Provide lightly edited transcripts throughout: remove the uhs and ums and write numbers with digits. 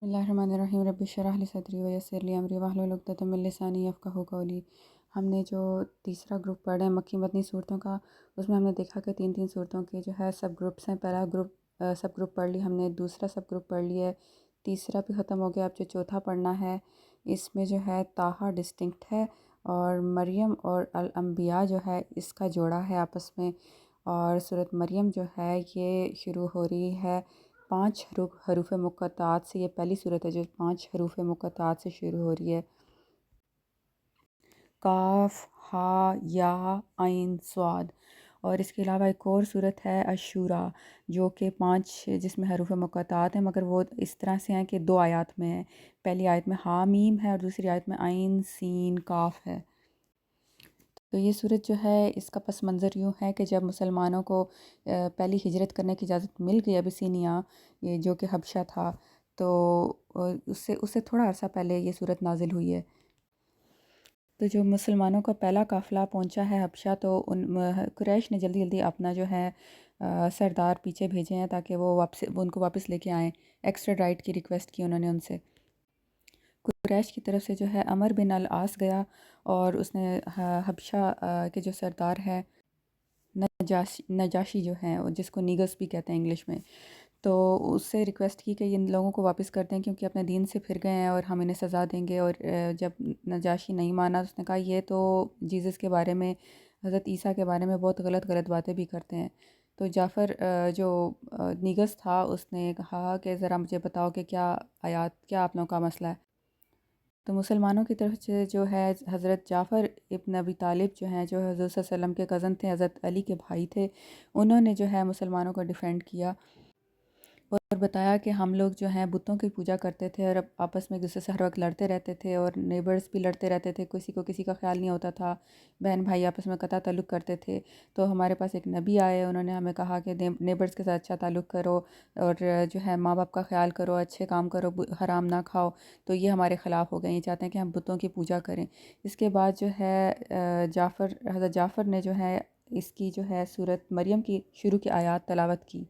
بسم اللہ الرحمن الرحیم رب اشرح لی صدری ویسر لی امری واحلل عقدۃ من لسانی یفقہوا قولی۔ ہم نے جو تیسرا گروپ پڑھا ہے مکی مدنی صورتوں کا، اس میں ہم نے دیکھا کہ تین تین صورتوں کے جو ہے سب گروپس ہیں۔ پہلا گروپ سب گروپ پڑھ لی ہم نے، دوسرا سب گروپ پڑھ لیا ہے، تیسرا بھی ختم ہو گیا۔ اب جو چوتھا پڑھنا ہے، اس میں جو ہے طٰہٰ ڈسٹنکٹ ہے اور مریم اور الانبیاء جو ہے اس کا جوڑا ہے آپس میں۔ اور سورۃ مریم جو ہے یہ شروع ہو رہی ہے 5 حروف مقطعات سے۔ یہ پہلی صورت ہے جو 5 حروف مقطعات سے شروع ہو رہی ہے: کاف، ہا، یا، عین، صاد۔ اور اس کے علاوہ ایک اور صورت ہے الشورى، جو کہ 5 جس میں حروف مقطعات ہیں، مگر وہ اس طرح سے ہیں کہ 2 آیات میں ہیں۔ پہلی آیت میں ہا میم ہے اور دوسری آیت میں عین سین کاف ہے۔ تو یہ صورت جو ہے اس کا پس منظر یوں ہے کہ جب مسلمانوں کو پہلی ہجرت کرنے کی اجازت مل گئی ابسینیا، یہ جو کہ حبشہ تھا، تو اس سے تھوڑا عرصہ پہلے یہ صورت نازل ہوئی ہے۔ تو جو مسلمانوں کا پہلا قافلہ پہنچا ہے حبشہ، تو قریش نے جلدی جلدی اپنا جو ہے سردار پیچھے بھیجے ہیں تاکہ وہ ان کو واپس لے کے آئیں۔ ایکسٹراڈائٹ کی ریکویسٹ کی انہوں نے ان سے۔ قریش کی طرف سے جو ہے عمر بن العاص گیا اور اس نے حبشہ کے جو سردار ہے نجاشی جو ہیں، جس کو نیگس بھی کہتے ہیں انگلش میں، تو اس سے ریکویسٹ کی کہ ان لوگوں کو واپس کر دیں کیونکہ اپنے دین سے پھر گئے ہیں اور ہم انہیں سزا دیں گے۔ اور جب نجاشی نہیں مانا تو اس نے کہا یہ تو جیزس کے بارے میں، حضرت عیسیٰ کے بارے میں بہت غلط غلط باتیں بھی کرتے ہیں۔ تو جعفر جو نیگس تھا اس نے کہا کہ ذرا مجھے بتاؤ کہ کیا آیات، کیا آپ لوگوں کا مسئلہ ہے۔ تو مسلمانوں کی طرف سے جو ہے حضرت جعفر ابن ابی طالب جو ہیں، جو حضرت صلی اللہ علیہ وسلم کے کزن تھے، حضرت علی کے بھائی تھے، انہوں نے جو ہے مسلمانوں کو ڈیفینڈ کیا اور بتایا کہ ہم لوگ جو ہیں بتوں کی پوجا کرتے تھے اور آپس میں ایک دوسرے سے ہر وقت لڑتے رہتے تھے، اور نیبرز بھی لڑتے رہتے تھے، کسی کو کسی کا خیال نہیں ہوتا تھا، بہن بھائی آپس میں قطع تعلق کرتے تھے۔ تو ہمارے پاس ایک نبی آئے، انہوں نے ہمیں کہا کہ نیبرز کے ساتھ اچھا تعلق کرو اور جو ہے ماں باپ کا خیال کرو، اچھے کام کرو، حرام نہ کھاؤ۔ تو یہ ہمارے خلاف ہو گئے، یہ چاہتے ہیں کہ ہم بتوں کی پوجا کریں۔ اس کے بعد جو ہے حضرت جعفر نے جو ہے اس کی جو ہے سورۃ مریم کی شروع کی آیات تلاوت کی،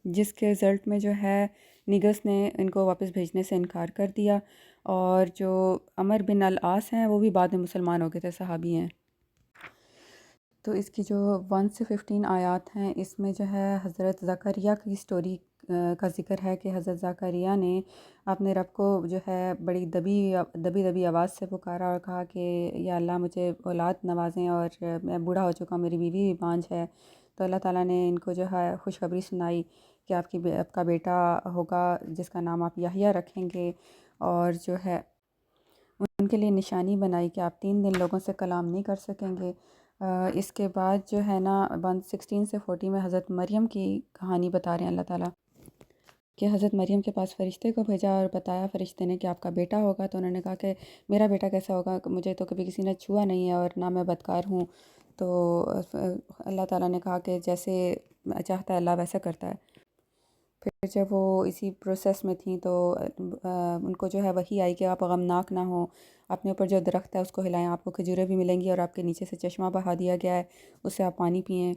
جس کے رزلٹ میں جو ہے نیگس نے ان کو واپس بھیجنے سے انکار کر دیا، اور جو عمر بن العاص ہیں وہ بھی بعد میں مسلمان ہو گئے تھے، صحابی ہیں۔ تو اس کی جو 1 سے 15 آیات ہیں، اس میں جو ہے حضرت زکریا کی سٹوری کا ذکر ہے کہ حضرت زکریا نے اپنے رب کو جو ہے بڑی دبی آواز سے پکارا اور کہا کہ یا اللہ مجھے اولاد نوازیں، اور میں بوڑھا ہو چکا ہوں، میری بیوی بھی بانجھ ہے۔ تو اللہ تعالیٰ نے ان کو جو ہے خوشخبری سنائی کہ آپ کا بیٹا ہوگا جس کا نام آپ یحییٰ رکھیں گے، اور جو ہے ان کے لیے نشانی بنائی کہ آپ 3 دن لوگوں سے کلام نہیں کر سکیں گے۔ اس کے بعد جو ہے نا 16 سے 40 میں حضرت مریم کی کہانی بتا رہے ہیں اللہ تعالیٰ کہ حضرت مریم کے پاس فرشتے کو بھیجا اور بتایا فرشتے نے کہ آپ کا بیٹا ہوگا۔ تو انہوں نے کہا کہ میرا بیٹا کیسا ہوگا، مجھے تو کبھی کسی نے چھوا نہیں ہے اور نہ میں بدکار ہوں۔ تو اللہ تعالیٰ نے کہا کہ جیسے چاہتا ہے اللہ ویسا کرتا ہے۔ پھر جب وہ اسی پروسیس میں تھیں تو ان کو جو ہے وحی آئی کہ آپ غمناک نہ ہوں، اپنے اوپر جو درخت ہے اس کو ہلائیں، آپ کو کھجوریں بھی ملیں گی، اور آپ کے نیچے سے چشمہ بہا دیا گیا ہے، اس سے آپ پانی پئیں۔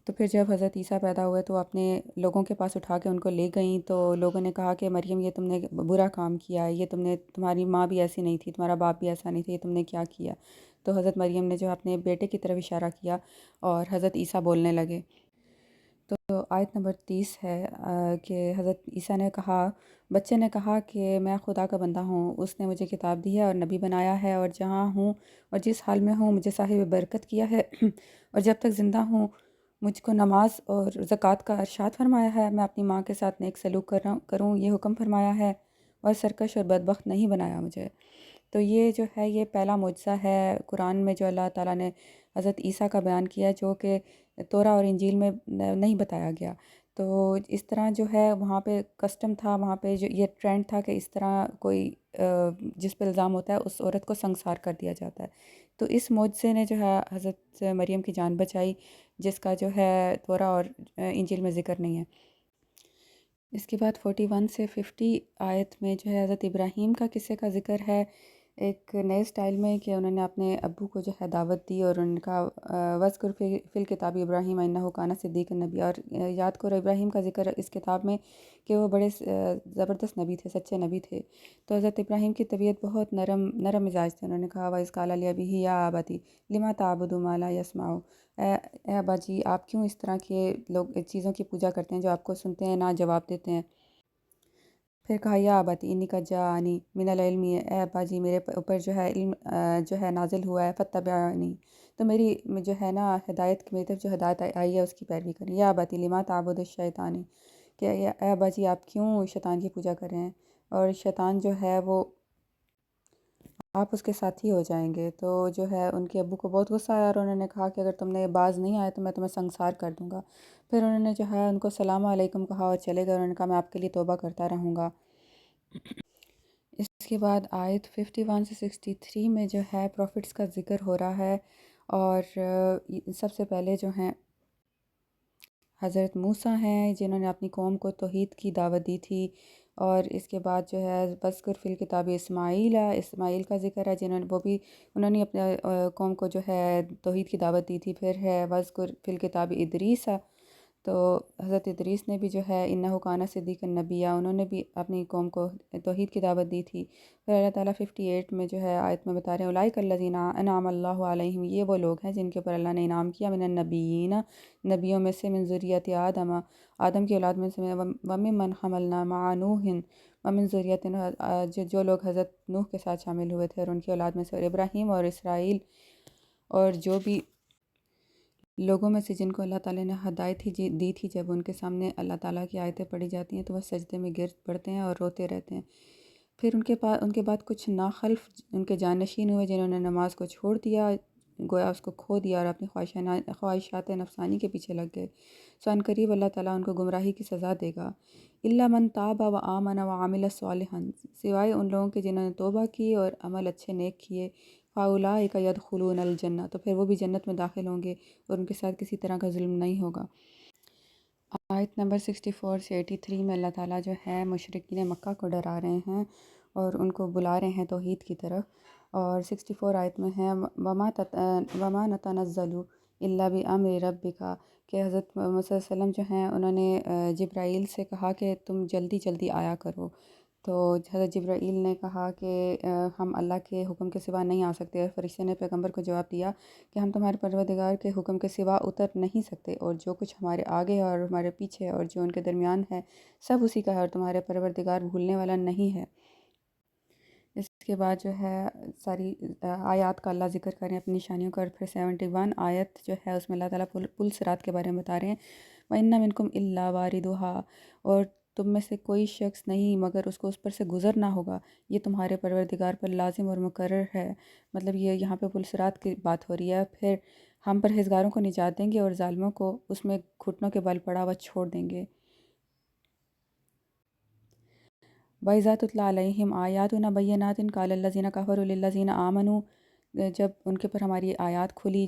تو پھر جب حضرت عیسیٰ پیدا ہوئے تو اپنے لوگوں کے پاس اٹھا کے ان کو لے گئیں، تو لوگوں نے کہا کہ مریم یہ تم نے برا کام کیا ہے، یہ تمہاری ماں بھی ایسی نہیں تھی، تمہارا باپ بھی ایسا نہیں تھا، یہ تم نے کیا کیا۔ تو حضرت مریم نے جو اپنے بیٹے کی طرف اشارہ کیا اور حضرت عیسیٰ بولنے لگے۔ تو آیت نمبر 30 ہے کہ حضرت عیسیٰ نے کہا، بچے نے کہا کہ میں خدا کا بندہ ہوں، اس نے مجھے کتاب دی ہے اور نبی بنایا ہے، اور جہاں ہوں اور جس حال میں ہوں مجھے صاحب برکت کیا ہے، اور جب تک زندہ ہوں مجھ کو نماز اور زکوٰۃ کا ارشاد فرمایا ہے، میں اپنی ماں کے ساتھ نیک سلوک کروں یہ حکم فرمایا ہے، اور سرکش اور بدبخت نہیں بنایا مجھے۔ تو یہ جو ہے یہ پہلا معجزہ ہے قرآن میں جو اللہ تعالیٰ نے حضرت عیسیٰ کا بیان کیا، جو کہ تورا اور انجیل میں نہیں بتایا گیا۔ تو اس طرح جو ہے وہاں پہ کسٹم تھا، وہاں پہ جو یہ ٹرینڈ تھا کہ اس طرح کوئی جس پہ الزام ہوتا ہے اس عورت کو سنگسار کر دیا جاتا ہے۔ تو اس معجزے نے جو ہے حضرت مریم کی جان بچائی، جس کا جو ہے تورا اور انجیل میں ذکر نہیں ہے۔ اس کے بعد 41 سے 50 آیت میں جو ہے حضرت ابراہیم کا قصے کا ذکر ہے ایک نئے اسٹائل میں کہ انہوں نے اپنے ابو کو جو ہے دعوت دی، اور ان کا وذکر فی الکتاب ابراہیم انہ کان صدیق النبی، اور یاد کرو ابراہیم کا ذکر اس کتاب میں کہ وہ بڑے زبردست نبی تھے، سچے نبی تھے۔ تو حضرت ابراہیم کی طبیعت بہت نرم مزاج تھے۔ انہوں نے کہا وَإِذْ قَالَ لِأَبِيهِ يَا أَبَتِ لِمَ تَعْبُدُ مَا لَا يَسْمَعُ، اے ابا جی آپ کیوں اس طرح کے لوگ چیزوں کی پوجا کرتے ہیں جو آپ کو سنتے ہیں نہ جواب دیتے ہیں۔ پھر کہا یا اباتی انی قد جاءنی من العلم، اے ابا جی میرے اوپر جو ہے علم جو ہے نازل ہوا ہے، فاتبعونی، تو میری جو ہے نا ہدایت، میری طرف جو ہدایت آئی ہے اس کی پیروی کریں۔ یا اباتی لما تعبد الشیطان، کہ اے ابا جی آپ کیوں شیطان کی پوجا کر رہے ہیں، اور شیطان جو ہے وہ آپ اس کے ساتھی ہو جائیں گے۔ تو جو ہے ان کے ابو کو بہت غصہ آیا، اور انہوں نے کہا کہ اگر تم نے باز نہیں آئے تو میں تمہیں سنگسار کر دوں گا۔ پھر انہوں نے جو ہے ان کو السلام علیکم کہا اور چلے گئے۔ انہوں نے کہا میں آپ کے لیے توبہ کرتا رہوں گا۔ اس کے بعد آیت 51 سے 63 میں جو ہے پروفٹس کا ذکر ہو رہا ہے، اور سب سے پہلے جو ہیں حضرت موسیٰ ہیں جنہوں نے اپنی قوم کو توحید کی دعوت دی تھی، اور اس کے بعد جو ہے بذکر فی الکتاب اسماعیل ہے، اسماعیل کا ذکر ہے جنہوں نے انہوں نے اپنے قوم کو جو ہے توحید کی دعوت دی تھی۔ پھر ہے بذکر فی الکتاب ادریس، تو حضرت ادریس نے بھی جو ہے انہ کان صدیق النبی، انہوں نے بھی اپنی قوم کو توحید کی دعوت دی تھی۔ پھر اللہ تعالیٰ 58 میں جو ہے آیت میں بتا رہے ہیں اولئک الذین انعم اللہ علیہم، یہ وہ لوگ ہیں جن کے اوپر اللہ نے انعام کیا، من النبیین، نبیوں میں سے، من ذریت آدم، آدم کی اولاد میں سے، وممن حملنا مع نوح، ومن ذریت جو لوگ حضرت نوح کے ساتھ شامل ہوئے تھے اور ان کی اولاد میں سے، اور ابراہیم اور اسرائیل، اور جو بھی لوگوں میں سے جن کو اللہ تعالیٰ نے ہدایت ہی دی تھی، جب ان کے سامنے اللہ تعالیٰ کی آیتیں پڑھی جاتی ہیں تو وہ سجدے میں گر پڑتے ہیں اور روتے رہتے ہیں۔ پھر ان کے بعد کچھ ناخلف ان کے جانشین ہوئے جنہوں نے نماز کو چھوڑ دیا، گویا اس کو کھو دیا، اور اپنی خواہشات نفسانی کے پیچھے لگ گئے۔ سو ان قریب اللہ تعالیٰ ان کو گمراہی کی سزا دے گا۔ الا من تاب و آمن و عامل صالحا، سوائے ان لوگوں کے جنہوں نے توبہ کی اور عمل اچھے نیک کیے، فاولئک یدخلون الجنہ، تو پھر وہ بھی جنت میں داخل ہوں گے، اور ان کے ساتھ کسی طرح کا ظلم نہیں ہوگا۔ آیت نمبر 64 سے 83 میں اللہ تعالیٰ جو ہے مشرکین مکہ کو ڈرا رہے ہیں اور ان کو بلا رہے ہیں توحید کی طرف، اور 64 آیت میں ہے وما نتنزل الا بامر ربک، کہ حضرت محمد صلی اللہ علیہ وسلم جو ہیں انہوں نے جبرائیل سے کہا کہ تم جلدی جلدی آیا کرو، تو حضرت جبرائیل نے کہا کہ ہم اللہ کے حکم کے سوا نہیں آ سکتے، اور فرشتے نے پیغمبر کو جواب دیا کہ ہم تمہارے پروردگار کے حکم کے سوا اتر نہیں سکتے، اور جو کچھ ہمارے آگے اور ہمارے پیچھے اور جو ان کے درمیان ہے سب اسی کا ہے، اور تمہارے پروردگار بھولنے والا نہیں ہے۔ اس کے بعد جو ہے ساری آیات کا اللہ ذکر کریں اپنی نشانیوں کا، اور پھر 71 آیت جو ہے اس میں اللہ تعالیٰ پل صراط کے بارے میں بتا رہے ہیں وَإِنَّ مِنْكُمْ إِلَّا وَارِدُهَا، اور تم میں سے کوئی شخص نہیں مگر اس کو اس پر سے گزرنا ہوگا، یہ تمہارے پروردگار پر لازم اور مقرر ہے۔ مطلب یہ یہاں پہ پل صراط کی بات ہو رہی ہے۔ پھر ہم پرہیزگاروں کو نجات دیں گے اور ظالموں کو اس میں گھٹنوں کے بل پڑا ہوا چھوڑ دیں گے۔ وَإِذَا تُتْلَىٰ عَلَيْهِمْ آيَاتُنَا بَيِّنَاتٍ قَالَ الَّذِينَ كَفَرُوا لِلَّذِينَ آمَنُوا، جب ان کے پر ہماری آیات کھلی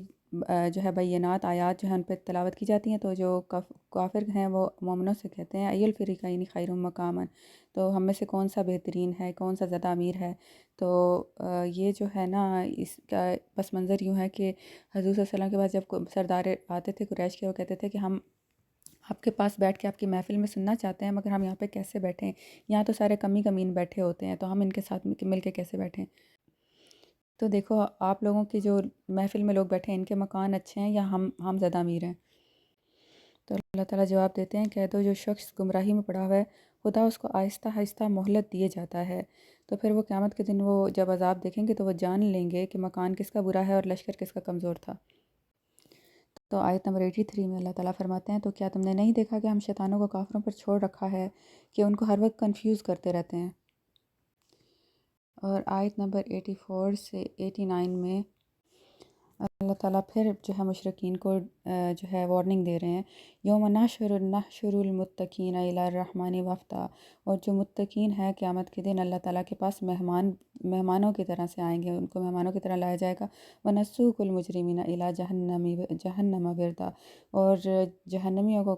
جو ہے بینات آیات جو ہے ان پہ تلاوت کی جاتی ہیں، تو جو کافر ہیں وہ مومنوں سے کہتے ہیں ای الفریقین خیر مقاما، تو ہم میں سے کون سا بہترین ہے، کون سا زیادہ امیر ہے۔ تو یہ جو ہے نا اس کا پس منظر یوں ہے کہ حضور صلی اللہ علیہ وسلم کے پاس جب سردار آتے تھے قریش کے، وہ کہتے تھے کہ ہم آپ کے پاس بیٹھ کے آپ کی محفل میں سننا چاہتے ہیں، مگر ہم یہاں پہ کیسے بیٹھیں، یہاں تو سارے کمی کمین بیٹھے ہوتے ہیں، تو ہم ان کے ساتھ مل کے کیسے بیٹھیں۔ تو دیکھو آپ لوگوں کی جو محفل میں لوگ بیٹھے ہیں ان کے مکان اچھے ہیں یا ہم زیادہ امیر ہیں۔ تو اللہ تعالیٰ جواب دیتے ہیں کہ تو جو شخص گمراہی میں پڑا ہوا ہے خدا اس کو آہستہ آہستہ مہلت دیے جاتا ہے، تو پھر وہ قیامت کے دن وہ جب عذاب دیکھیں گے تو وہ جان لیں گے کہ مکان کس کا برا ہے اور لشکر کس کا کمزور تھا۔ تو آیت نمبر 83 میں اللہ تعالیٰ فرماتے ہیں تو کیا تم نے نہیں دیکھا کہ ہم شیطانوں کو کافروں پر چھوڑ رکھا ہے کہ ان کو ہر وقت کنفیوز کرتے رہتے ہیں۔ اور آیت نمبر 84 سے 89 میں اللہ تعالیٰ پھر جو ہے مشرکین کو جو ہے وارننگ دے رہے ہیں، یوم نحشر المتقین الی الرحمن وفدا، اور جو متقین ہیں قیامت کے دن اللہ تعالیٰ کے پاس مہمانوں کی طرح سے آئیں گے، ان کو مہمانوں کی طرح لایا جائے گا۔ ونسوق المجرمین الی جہنم وردا، اور جہنمیوں کو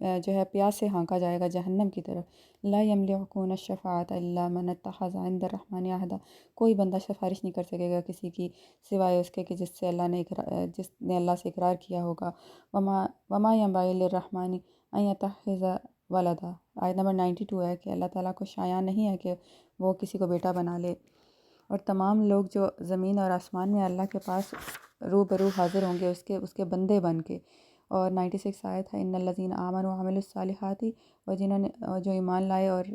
جو ہے پیاس سے ہانکا جائے گا جہنم کی طرف۔ لا یملکون الشفاعۃ الا من اتخذ عند الرحمن عہدا، کوئی بندہ سفارش نہیں کر سکے گا کسی کی سوائے اس کے کہ جس نے اللہ سے اقرار کیا ہوگا۔ وما ينبغي للرحمن ان يتخذ ولدا، آیت نمبر 92 ہے کہ اللہ تعالیٰ کو شایع نہیں ہے کہ وہ کسی کو بیٹا بنا لے، اور تمام لوگ جو زمین اور آسمان میں اللہ کے پاس روبرو حاضر ہوں گے اس کے بندے بن کے۔ اور 96 آیت ہے، ان الذین آمنوا وعملوا الصالحات، اور جنہوں نے جو ایمان لائے اور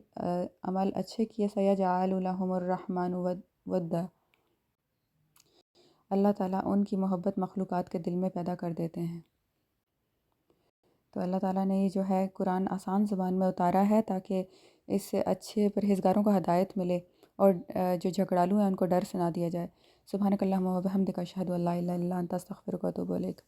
عمل اچھے کیے، سیجعل لهم الرحمن ودا، اللہ تعالیٰ ان کی محبت مخلوقات کے دل میں پیدا کر دیتے ہیں۔ تو اللہ تعالیٰ نے یہ جو ہے قرآن آسان زبان میں اتارا ہے تاکہ اس سے اچھے پرہیزگاروں کو ہدایت ملے، اور جو جھگڑالو ہیں ان کو ڈر سنا دیا جائے۔ سبحانک اللہم و بحمدک، اشہد ان لا الہ الا انت، استغفرک و اتوب الیک۔